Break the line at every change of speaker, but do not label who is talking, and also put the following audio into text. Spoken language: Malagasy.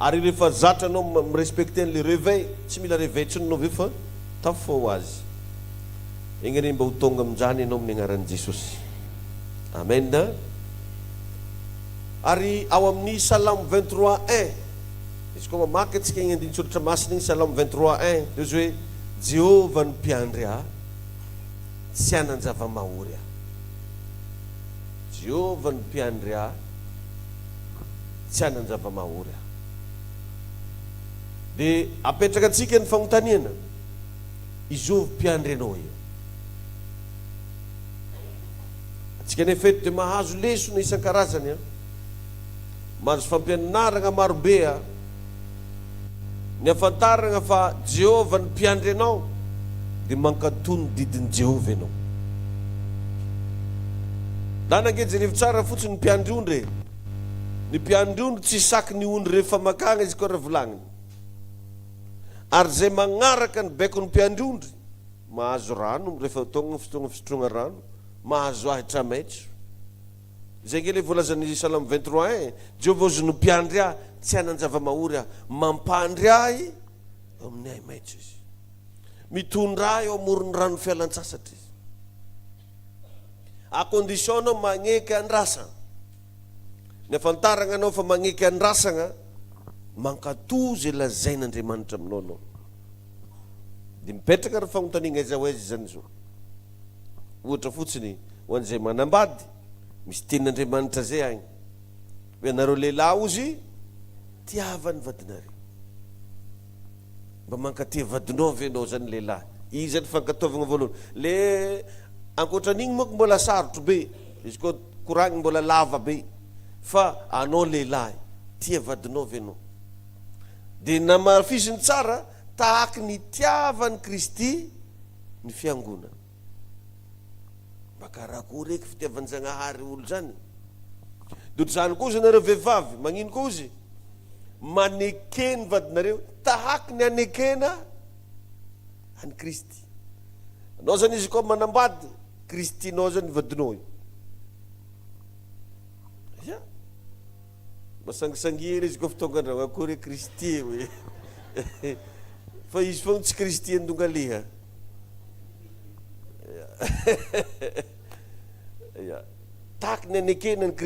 Ary rehefa zatra anao mirespekte an'le réveil, tsy mila réveil-tsiny anao ve fa tafao azy. Igny anie mba ho tonga amin'izany ianao amin'ny agnaran'i Jesosy. Amen. Ary ao amin'ny Salamo 23:1, izy koa mamaky antsika igny andiny soratra masina igny Salamo 23:1, izy hoe Jehovah ny mpiandry ahy, tsy hanan-java-mahory ahy. Jehovah ny mpiandry ahy, tsy hanan-java-mahory ahy. Dia apetraka antsika ny fanontaniana, izovy mpiandry anao io. Antsika nefa dia mahazo lesona isan-karazany, mahazo fampianarana marobe, ny afantarana fa Jehovah ny mpiandry anao dia mankatony didin'i Jehovah ianao. Na nangejerevy tsara fotsiny ny mpiandry ondry, ny mpiandry ondry tsy saky ny ondry rehefa makagna izy koa raha volagniny. Ary zay magnaraka ny baiko ny mpiandry ondry mahazo rano rehefa tonga fotoana fisotroana rano, mahazo ahitra maitso. Zay nge le voalazan'ny Salamo 23:1, Jehovah ozy ny mpiandry ahy, tsy hanan-java-mahory ahy, mampandry ahy eo amin'ny ahy maitso izy, mitondra ahy eo amoron'ny rano fialan-tsasatra izy. A condition anao magneky andrasana. Ny afantarana anao fa magneky andrasana, mankatoy zay lazain'Andriamanitra aminao anao. Dia mipetraka ny fanontaniana aiza ho aiza zany zao. Ohatra fotsiny ho an'izay manambady, misy tenin'Andriamanitra zay agny hoe anareo lehilahy ozy tiava ny vadinareo. Mba mankatia vadinao ve anao zany lehilahy? Izy ny fankataovana voalohany. Le ankoatran'igny moa mbola sarotro be, izy koa koragny mbola lava be, fa anao lehilahy tia vadinao ve anao? Dia namafisiny tsara tahaky ny tiavany Kristy ny fiangonana. Makarakory eky fitiavan-Jagnahary olo zany. Doto zany koa izy nareo vehivavy, magnino koa izy? Manekeny vadinareo tahaky ny anekena any Kristy. Anao zany izy koa manambady, Kristinao zany vadinao io. Masangisangiry izy koa fitonga andragno, akory Kristy hoe. Fa izy foagna tsy Kristy andongaliha. Tahaky ny anekena ny Kristy.